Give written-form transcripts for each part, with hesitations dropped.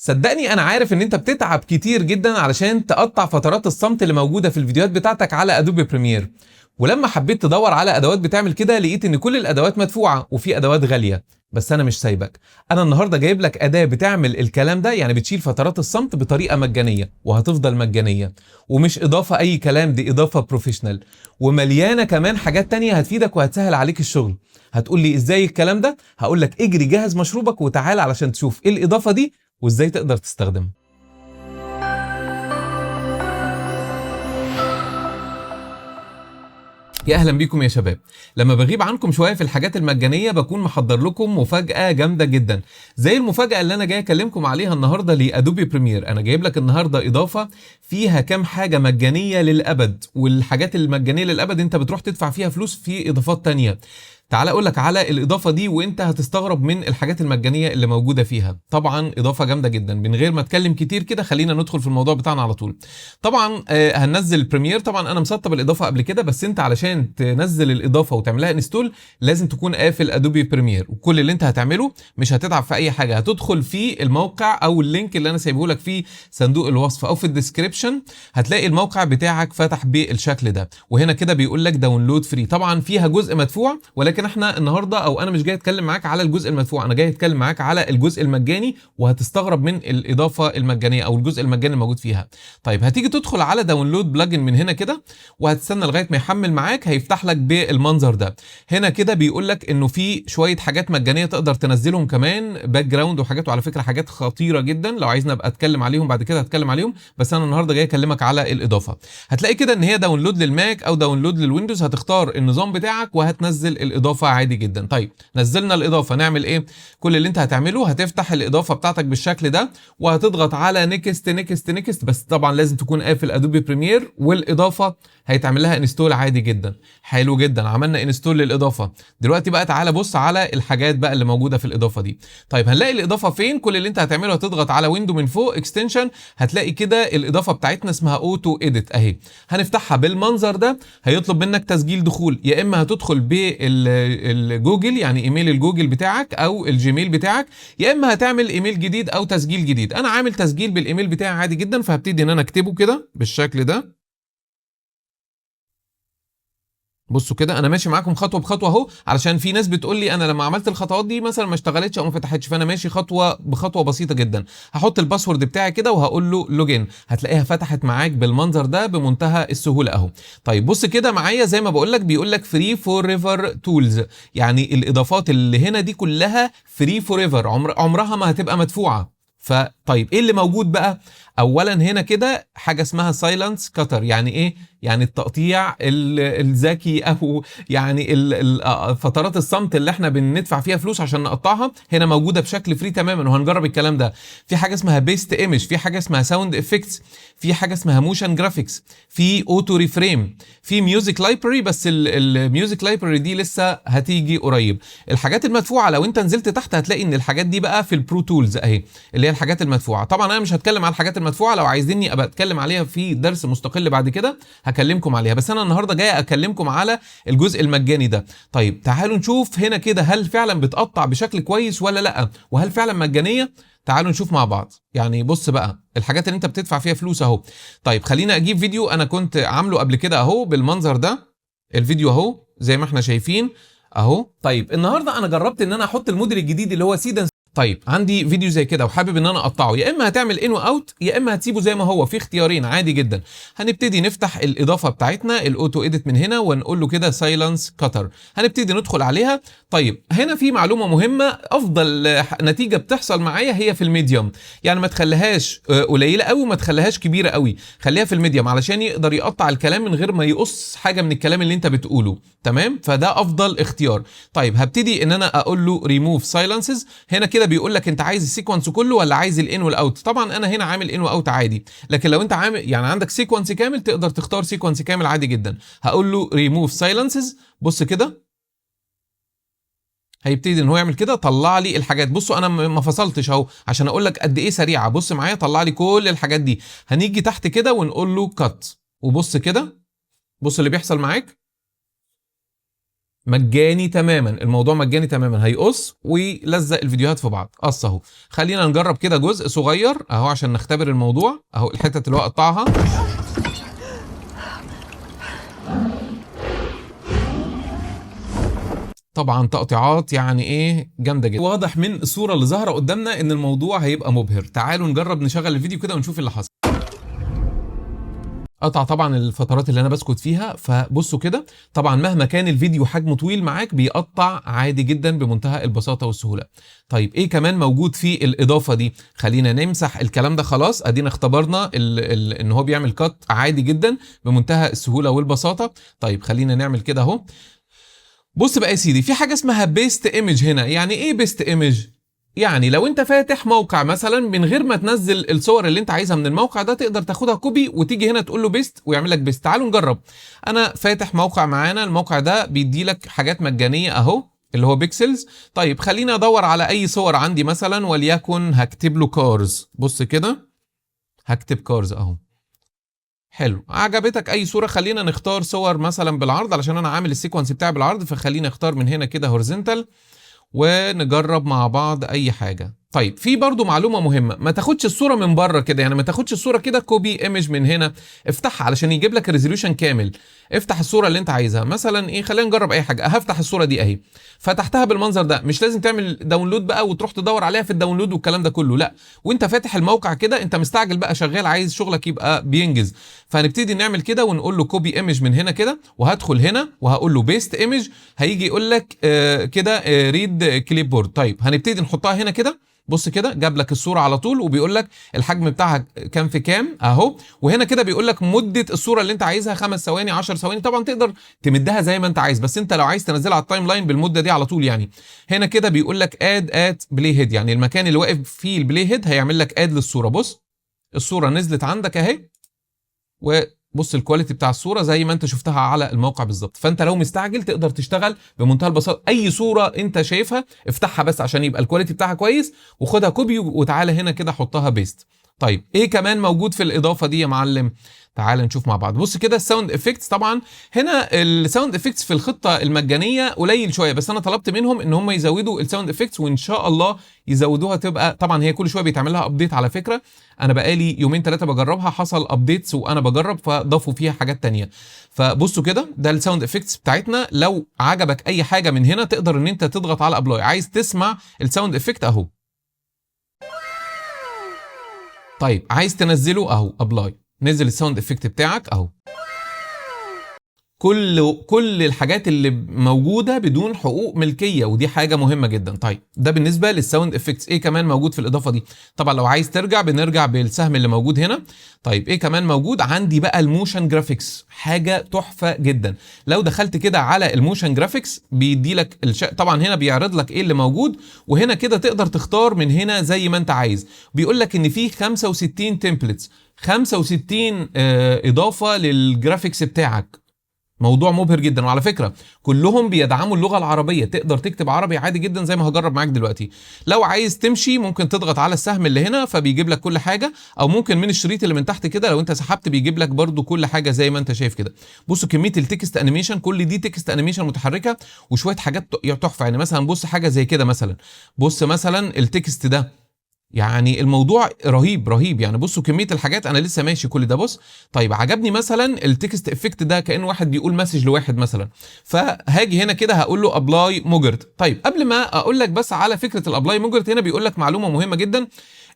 صدقني انا عارف ان انت بتتعب كتير جدا علشان تقطع فترات الصمت اللي موجودة في الفيديوهات بتاعتك على ادوبي بريمير. ولما حبيت تدور على ادوات بتعمل كده لقيت ان كل الادوات مدفوعة وفي ادوات غالية. بس انا مش سايبك، انا النهاردة جايب لك اداة بتعمل الكلام ده، يعني بتشيل فترات الصمت بطريقة مجانية وهتفضل مجانية، ومش اضافة اي كلام، دي اضافة بروفيشنال ومليانة كمان حاجات تانية هتفيدك وهتسهل عليك الشغل. هتقول لي ازاي الكلام ده؟ هقول لك اجري جهز مشروبك وتعال علشان تشوف ايه الاضافة دي وازاي تقدر تستخدمها. يا اهلا بيكم يا شباب. لما بغيب عنكم شويه في الحاجات المجانيه بكون محضر لكم مفاجاه جامده جدا، زي المفاجاه اللي انا جاي اكلمكم عليها النهارده لادوبي بريمير. انا جايب لك النهارده اضافه فيها كام حاجه مجانيه للابد، والحاجات المجانيه للابد انت بتروح تدفع فيها فلوس في اضافات تانية. تعال اقول لك على الاضافه دي وانت هتستغرب من الحاجات المجانيه اللي موجوده فيها. طبعا اضافه جامده جدا. من غير ما اتكلم كتير كده خلينا ندخل في الموضوع بتاعنا على طول. طبعا هننزل بريمير. طبعا انا مسطب الاضافه قبل كده، بس انت علشان تنزل الاضافه وتعملها انستول لازم تكون قافل ادوبي بريمير. وكل اللي انت هتعمله مش هتتعب في اي حاجه، هتدخل في الموقع او اللينك اللي انا سايبه لك في صندوق الوصف او في الديسكريبشن، هتلاقي الموقع بتاعك فتح بالشكل ده. وهنا كده بيقول لك داونلود فري. طبعا فيها جزء مدفوع، ولكن احنا النهارده او انا مش جاي اتكلم معاك على الجزء المدفوع، انا جاي اتكلم معاك على الجزء المجاني، وهتستغرب من الاضافه المجانيه او الجزء المجاني الموجود فيها. طيب هتيجي تدخل على داونلود بلجن من هنا كده، وهتستنى لغايه ما يحمل معاك، هيفتح لك بالمنظر ده. هنا كده بيقول لك انه في شويه حاجات مجانيه تقدر تنزلهم كمان، باك جراوند وحاجات، وعلى فكره حاجات خطيره جدا، لو عايزني ابقى اتكلم عليهم بعد كده هتكلم عليهم، بس انا النهارده جاي اكلمك على الاضافه. هتلاقي كده ان هي داونلود للماك او داونلود للويندوز، هتختار النظام بتاعك وهتنزل الاضافه عادي جدا. طيب نزلنا الاضافه، نعمل ايه؟ كل اللي انت هتعمله هتفتح الاضافه بتاعتك بالشكل ده، وهتضغط على نيكست نيكست نيكست، بس طبعا لازم تكون قافل ادوبي بريمير، والاضافه هيتعمل لها انستول عادي جدا. حلو جدا، عملنا انستول للاضافه. دلوقتي بقى تعالى بص على الحاجات بقى اللي موجوده في الاضافه دي. طيب هنلاقي الاضافه فين؟ كل اللي انت هتعمله هتضغط على ويندو من فوق اكستنشن، هتلاقي كده الاضافه بتاعتنا اسمها اوتو اديت اهي. هنفتحها بالمنظر ده. هيطلب منك تسجيل دخول، يا اما هتدخل بالجوجل يعني ايميل الجوجل بتاعك او الجيميل بتاعك، يا اما هتعمل ايميل جديد او تسجيل جديد. انا عامل تسجيل بالايميل بتاعي عادي جدا، فهبتدي ان انا اكتبه كده بالشكل ده. بصوا كده انا ماشي معاكم خطوه بخطوه اهو، علشان في ناس بتقول لي انا لما عملت الخطوات دي مثلا ما اشتغلتش او ما فتحتش، فانا ماشي خطوه بخطوه بسيطه جدا. هحط الباسورد بتاعي كده وهقول له لوجين، هتلاقيها فتحت معاك بالمنظر ده بمنتهى السهوله اهو. طيب بص كده معايا، زي ما بقول لك بيقول لك فري فور ايفر تولز، يعني الاضافات اللي هنا دي كلها فري فور ايفر، عمرها ما هتبقى مدفوعه. فطيب ايه اللي موجود بقى؟ اولا هنا كده حاجه اسمها سايلنس كاتر. يعني ايه؟ يعني التقطيع الذكي، او يعني فترات الصمت اللي احنا بندفع فيها فلوس عشان نقطعها هنا موجوده بشكل فري تماما، وهنجرب الكلام ده. في حاجه اسمها بيست ايمج، في حاجه اسمها ساوند افكتس، في حاجه اسمها موشن جرافيكس، في اوتو ريفريم، في ميوزك لايبرري، بس الميوزك لايبرري دي لسه هتيجي قريب. الحاجات المدفوعه لو انت نزلت تحت هتلاقي ان الحاجات دي بقى في البرو تولز اهي، اللي هي الحاجات المدفوعه. طبعا انا مش هتكلم على الحاجات المدفوعه، لو عايزيني ابقى اتكلم عليها في درس مستقل بعد كده هكلمكم عليها، بس انا النهارده جاي اكلمكم على الجزء المجاني ده. طيب تعالوا نشوف هنا كده هل فعلا بتقطع بشكل كويس ولا لا، وهل فعلا مجانيه. تعالوا نشوف مع بعض. يعني بص بقى الحاجات اللي انت بتدفع فيها فلوس اهو. طيب خلينا اجيب فيديو انا كنت عامله قبل كده اهو بالمنظر ده. الفيديو اهو زي ما احنا شايفين اهو. طيب النهارده انا جربت ان انا احط الموديل الجديد اللي هو سيدنس. طيب عندي فيديو زي كده وحابب ان انا اقطعه، يا اما هتعمل ان واوت يا اما هتسيبه زي ما هو، في اختيارين عادي جدا. هنبتدي نفتح الاضافه بتاعتنا الاوتو اديت من هنا ونقول له كده سايلنس كاتر، هنبتدي ندخل عليها. طيب هنا في معلومه مهمه، افضل نتيجه بتحصل معايا هي في الميديوم، يعني ما تخليهاش قليله قوي وما تخليهاش كبيره قوي، خليها في الميديوم علشان يقدر يقطع الكلام من غير ما يقص حاجه من الكلام اللي انت بتقوله. تمام، فده افضل اختيار. طيب هبتدي ان انا اقول له ريموف سايلنسز. هنا كده بيقول لك انت عايز السيكونس كله ولا عايز الان والاوت. طبعا انا هنا عامل ان واوت عادي، لكن لو انت عامل يعني عندك سيكونس كامل تقدر تختار سيكونس كامل عادي جدا. هقول له ريموف سايلنسز. بص كده هيبتدي ان هو يعمل كده، طلع لي الحاجات. بصوا انا ما فصلتش اهو عشان اقول لك قد ايه سريعه. بص معايا طلع لي كل الحاجات دي. هنيجي تحت كده ونقول له كات، وبص كده بص اللي بيحصل معاك. مجاني تماما، الموضوع مجاني تماما، هيقص ويلزق الفيديوهات في بعض. قص اهو. خلينا نجرب كده جزء صغير اهو عشان نختبر الموضوع. اهو الحتة اللي هو قطعها. طبعا تقطيعات يعني ايه جامده جدا. واضح من الصوره اللي ظاهره قدامنا ان الموضوع هيبقى مبهر. تعالوا نجرب نشغل الفيديو كده ونشوف اللي حصل. قطع طبعا الفترات اللي انا بسكت فيها، فبصوا كده طبعا مهما كان الفيديو حجمه طويل معاك بيقطع عادي جدا بمنتهى البساطه والسهوله. طيب ايه كمان موجود في الاضافه دي؟ خلينا نمسح الكلام ده. خلاص ادينا اختبرنا ان هو بيعمل كات عادي جدا بمنتهى السهوله والبساطه. طيب خلينا نعمل كده اهو. بص بقى يا سيدي، في حاجه اسمها بيست ايمج هنا. يعني ايه بيست ايمج؟ يعني لو انت فاتح موقع مثلا من غير ما تنزل الصور اللي انت عايزها من الموقع ده، تقدر تاخدها كوبي وتيجي هنا تقول له بيست ويعمل لك بيست. تعالوا نجرب. انا فاتح موقع معانا، الموقع ده بيدي لك حاجات مجانيه اهو اللي هو بيكسلز. طيب خليني ادور على اي صور عندي مثلا، وليكن هكتب له كارز. بص كده هكتب كارز اهو. حلو، عجبتك اي صوره؟ خلينا نختار صور مثلا بالعرض علشان انا عامل السيكونس بتاعي بالعرض، فخلينا اختار من هنا كده هوريزونتال ونجرب مع بعض اي حاجه. طيب في برضو معلومه مهمه، ما تاخدش الصوره من بره كده، يعني ما تاخدش الصوره كده كوبي ايمج من هنا. افتحها علشان يجيب لك الريزوليوشن كامل. افتح الصوره اللي انت عايزها مثلا ايه، خلينا نجرب اي حاجه. هفتح الصوره دي اهي، فتحتها بالمنظر ده. مش لازم تعمل داونلود بقى وتروح تدور عليها في الداونلود والكلام ده كله، لا. وانت فاتح الموقع كده انت مستعجل بقى شغال عايز شغلك يبقى بينجز، فهنبتدي نعمل كده ونقول له كوبي ايمج من هنا كده، وهدخل هنا وهقول له بيست ايمج. هيجي يقول لك كده ريد كليب بورد. طيب هنبتدي نحطها هنا كده. بص كده جاب لك الصوره على طول وبيقول لك الحجم بتاعها كام في كام اهو. وهنا كده بيقول لك مده الصوره اللي انت عايزها 5 ثواني 10 ثواني. طبعا تقدر تمدها زي ما انت عايز، بس انت لو عايز تنزلها على التايم لاين بالمده دي على طول يعني. هنا كده بيقول لك اد ات بلاي هيد، يعني المكان اللي واقف فيه البلاي هيد هيعمل لك اد للصوره. بص الصوره نزلت عندك اهي، وبص الكواليتي بتاع الصوره زي ما انت شفتها على الموقع بالظبط. فانت لو مستعجل تقدر تشتغل بمنتهى البساطه. اي صوره انت شايفها افتحها بس عشان يبقى الكواليتي بتاعها كويس، وخدها كوبي وتعالى هنا كده حطها بيست. طيب ايه كمان موجود في الاضافه دي يا معلم؟ تعال نشوف مع بعض. بص كده الساوند افكتس. طبعا هنا الساوند افكتس في الخطه المجانيه قليل شويه، بس انا طلبت منهم ان هم يزودوا الساوند افكتس، وان شاء الله يزودوها. تبقى طبعا هي كل شويه بيتعمل لها ابديت على فكره. انا بقالي يومين 3 بجربها، حصل ابديتس وانا بجرب فضافوا فيها حاجات تانية. فبصوا كده ده الساوند افكتس بتاعتنا. لو عجبك اي حاجه من هنا تقدر ان انت تضغط على ابلاي. عايز تسمع الساوند افكت اهو. طيب عايز تنزله اهو ابلاي، نزل الساوند افكت بتاعك اهو. كل الحاجات اللي موجوده بدون حقوق ملكيه، ودي حاجه مهمه جدا. طيب ده بالنسبه للساوند افكتس. ايه كمان موجود في الاضافه دي؟ طبعا لو عايز ترجع بنرجع بالسهم اللي موجود هنا. طيب ايه كمان موجود عندي بقى؟ الموشن جرافيكس، حاجه تحفه جدا. لو دخلت كده على الموشن جرافيكس بيدي لك طبعا هنا بيعرض لك ايه اللي موجود، وهنا كده تقدر تختار من هنا زي ما انت عايز. بيقول لك ان في 65 تمبلتس، 65 اضافه للجرافيكس بتاعك. موضوع مبهر جدا. وعلى فكره كلهم بيدعموا اللغه العربيه، تقدر تكتب عربي عادي جدا زي ما هجرب معاك دلوقتي. لو عايز تمشي ممكن تضغط على السهم اللي هنا فبيجيب لك كل حاجه، او ممكن من الشريط اللي من تحت كده لو انت سحبت بيجيب لك برده كل حاجه زي ما انت شايف كده. بصوا كميه التكست انيميشن، كل دي تكست انيميشن متحركه وشويه حاجات تحفه. يعني مثلا بص حاجه زي كده مثلا، بص مثلا التكست ده، يعني الموضوع رهيب رهيب. يعني بصوا كميه الحاجات، انا لسه ماشي كل ده. بص طيب عجبني مثلا التكست افكت ده، كأن واحد بيقول مسج لواحد مثلا. فهاجي هنا كده هقول له ابلاي موجرت. طيب قبل ما اقول لك بس على فكره الابلاي موجرت، هنا بيقول لك معلومه مهمه جدا،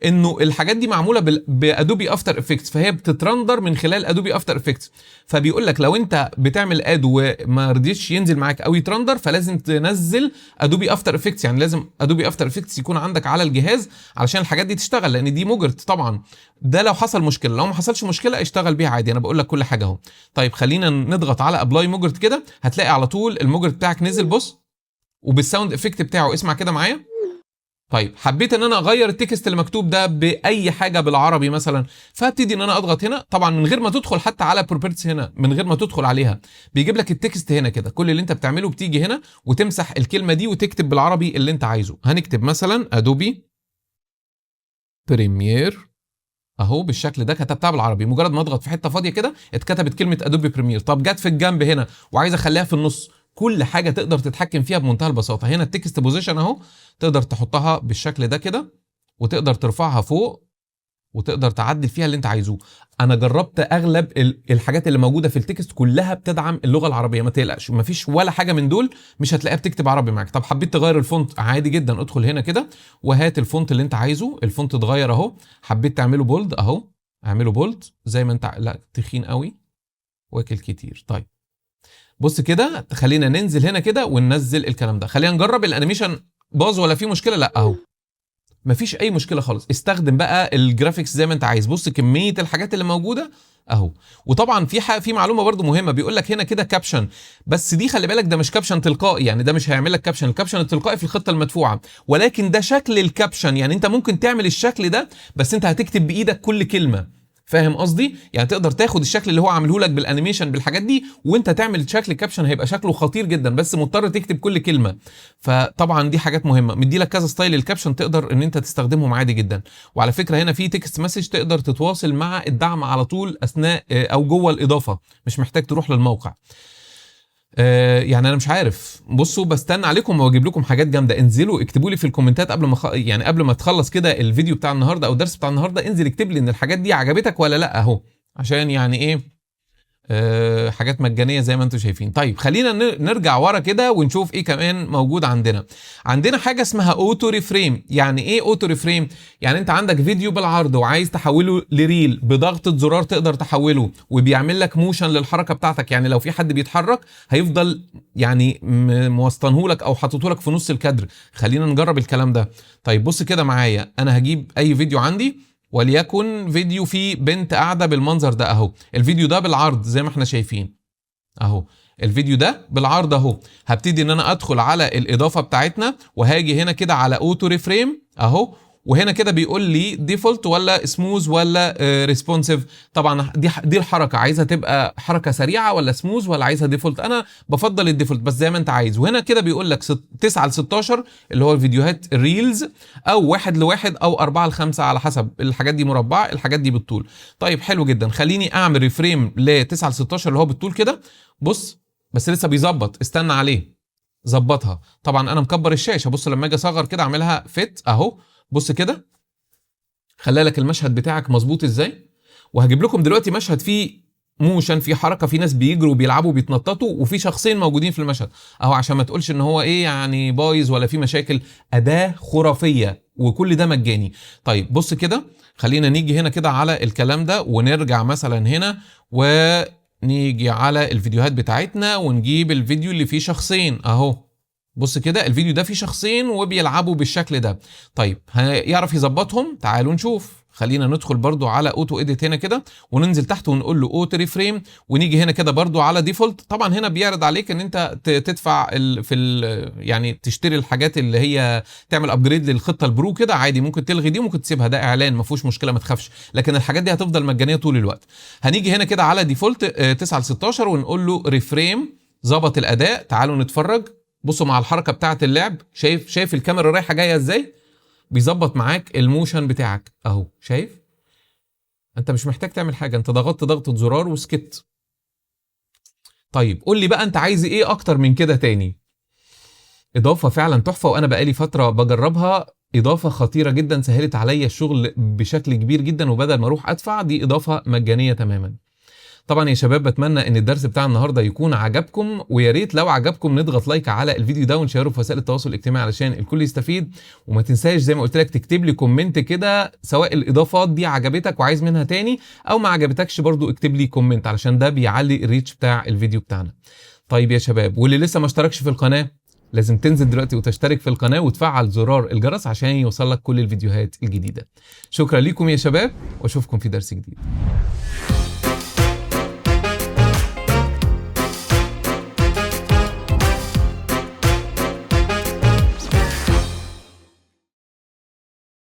انه الحاجات دي معموله بادوبي افتر افكتس، فهي بتترندر من خلال ادوبي افتر افكتس. فبيقول لك لو انت بتعمل اد وما رضيتش ينزل معاك او يترندر، فلازم تنزل ادوبي افتر افكتس. يعني لازم ادوبي افتر افكتس يكون عندك على الجهاز علشان الحاجات دي تشتغل، لان دي موجرت طبعا. ده لو حصل مشكله، لو ما حصلش مشكله اشتغل بيها عادي. انا بقول لك كل حاجه اهو. طيب خلينا نضغط على ابلاي موجرت كده، هتلاقي على طول الموجرت بتاعك نزل. بص وبالساوند افكت بتاعه، اسمع كده معايا. طيب حبيت ان انا اغير التكست اللي مكتوب ده باي حاجه بالعربي مثلا، فابتدي ان انا اضغط هنا طبعا من غير ما تدخل حتى على بروبرتيز. هنا من غير ما تدخل عليها بيجيب لك التكست هنا كده. كل اللي انت بتعمله بتيجي هنا وتمسح الكلمه دي وتكتب بالعربي اللي انت عايزه. هنكتب مثلا ادوبي بريمير اهو بالشكل ده، كتبتها بالعربي. مجرد ما اضغط في حته فاضيه كده اتكتبت كلمه ادوبي بريمير. طب جت في الجنب هنا وعايز اخليها في النص، كل حاجه تقدر تتحكم فيها بمنتهى البساطه. هنا التكست بوزيشن اهو، تقدر تحطها بالشكل ده كده، وتقدر ترفعها فوق، وتقدر تعدل فيها اللي انت عايزه. انا جربت اغلب الحاجات اللي موجوده في التكست كلها بتدعم اللغه العربيه، ما تقلقش، مفيش ولا حاجه من دول مش هتلاقيها بتكتب عربي معاك. طب حبيت تغير الفونت عادي جدا، ادخل هنا كده وهات الفونت اللي انت عايزه. الفونت اتغير اهو. حبيت تعمله بولد اهو، اعمله بولد زي ما انت. لا تخين قوي، واكل كتير. طيب بص كده، خلينا ننزل هنا كده وننزل الكلام ده. خلينا نجرب الانيميشن باظ ولا في مشكله. لا اهو مفيش اي مشكله خالص. استخدم بقى الجرافيكس زي ما انت عايز. بص كميه الحاجات اللي موجوده اهو. وطبعا في معلومه برضو مهمه، بيقول لك هنا كده كابشن، بس دي خلي بالك ده مش كابشن تلقائي، يعني ده مش هيعمل لك كابشن. الكابشن التلقائي في الخطه المدفوعه، ولكن ده شكل الكابشن. يعني انت ممكن تعمل الشكل ده، بس انت هتكتب بايدك كل كلمه. فاهم قصدي؟ يعني تقدر تاخد الشكل اللي هو عامله لك بالانيميشن بالحاجات دي، وانت تعمل شكل كابشن، هيبقى شكله خطير جدا، بس مضطر تكتب كل كلمه. فطبعا دي حاجات مهمه. مدي لك كذا ستايل الكابشن تقدر ان انت تستخدمهم عادي جدا. وعلى فكره هنا في تكست مسج تقدر تتواصل مع الدعم على طول اثناء او جوه الاضافه، مش محتاج تروح للموقع. يعني انا مش عارف. بصوا بستنى عليكم واجيب لكم حاجات جامده. انزلوا اكتبوا لي في الكومنتات قبل ما يعني قبل ما تخلص كده الفيديو بتاع النهارده او الدرس بتاع النهارده، انزل اكتب لي ان الحاجات دي عجبتك ولا لا اهو، عشان يعني ايه حاجات مجانيه زي ما انتم شايفين. طيب خلينا نرجع ورا كده ونشوف ايه كمان موجود عندنا. عندنا حاجه اسمها اوتو ريفريم. يعني ايه اوتو ريفريم؟ يعني انت عندك فيديو بالعرض وعايز تحوله لريل، بضغطه زرار تقدر تحوله، وبيعمل لك موشن للحركه بتاعتك. يعني لو في حد بيتحرك هيفضل يعني موسطنه لك او حاططه لك في نص الكادر. خلينا نجرب الكلام ده. طيب بص كده معايا، انا هجيب اي فيديو عندي، وليكن فيديو فيه بنت قاعده بالمنظر ده اهو. الفيديو ده بالعرض زي ما احنا شايفين اهو. الفيديو ده بالعرض اهو. هبتدي ان انا ادخل على الاضافه بتاعتنا، وهاجي هنا كده على اوتو ريفريم اهو. وهنا كده بيقول لي ديفولت ولا سموز ولا ريسبونسيف. طبعا دي الحركه، عايزها تبقى حركه سريعه ولا سموز ولا عايزها ديفولت. انا بفضل الديفولت، بس زي ما انت عايز. وهنا كده بيقول لك 9 ل 16 اللي هو الفيديوهات الريلز، او 1 ل 1 او 4 ل 5 على حسب. الحاجات دي مربعه، الحاجات دي بالطول. طيب حلو جدا. خليني اعمل ريفريم ل 9 ل 16 اللي هو بالطول كده. بص بس لسه بيظبط، استنى عليه. ظبطها. طبعا انا مكبر الشاشه. بص لما اجي اصغر كده اعملها فيت اهو. بص كده خلي لك المشهد بتاعك مظبوط ازاي. وهجيب لكم دلوقتي مشهد فيه موشن، فيه حركه، في ناس بيجروا وبيلعبوا وبيتنططوا، وفي شخصين موجودين في المشهد اهو، عشان ما تقولش ان هو ايه يعني بايظ ولا في مشاكل. اداه خرافيه، وكل ده مجاني. طيب بص كده، خلينا نيجي هنا كده على الكلام ده، ونرجع مثلا هنا ونيجي على الفيديوهات بتاعتنا، ونجيب الفيديو اللي فيه شخصين اهو. بص كده الفيديو ده فيه شخصين وبيلعبوا بالشكل ده. طيب هيعرف يظبطهم؟ تعالوا نشوف. خلينا ندخل برضو على اوتو اديت هنا كده، وننزل تحت ونقول له اوتو ريفريم، ونيجي هنا كده برضو على ديفولت. طبعا هنا بيعرض عليك ان انت تدفع يعني تشتري الحاجات اللي هي تعمل ابجريد للخطه البرو كده عادي. ممكن تلغي دي وممكن تسيبها، ده اعلان ما فيهوش مشكله، ما تخافش. لكن الحاجات دي هتفضل مجانيه طول الوقت. هنيجي هنا كده على ديفولت 9 ل 16 ونقول له ريفريم. ظبط الاداء. تعالوا نتفرج. بصوا مع الحركه بتاعه اللعب، شايف الكاميرا رايحه جايه ازاي؟ بيظبط معاك الموشن بتاعك اهو. شايف؟ انت مش محتاج تعمل حاجه، انت ضغطت ضغطه زرار وسكت. طيب قول لي بقى انت عايز ايه اكتر من كده تاني؟ اضافه فعلا تحفه، وانا بقالي فتره بجربها. اضافه خطيره جدا، سهلت عليا الشغل بشكل كبير جدا، وبدل ما اروح ادفع دي اضافه مجانيه تماما. طبعا يا شباب بتمنى ان الدرس بتاع النهارده يكون عجبكم، ويا ريت لو عجبكم نضغط لايك على الفيديو ده ونشيره في وسائل التواصل الاجتماعي علشان الكل يستفيد. وما تنساش زي ما قلت لك تكتب لي كومنت كده، سواء الاضافات دي عجبتك وعايز منها تاني، او ما عجبتكش برضو اكتب لي كومنت، علشان ده بيعلي الريتش بتاع الفيديو بتاعنا. طيب يا شباب، واللي لسه ما اشتركش في القناه لازم تنزل دلوقتي وتشترك في القناه وتفعل زرار الجرس عشان يوصلك كل الفيديوهات الجديده. شكرا لكم يا شباب، واشوفكم في درس جديد.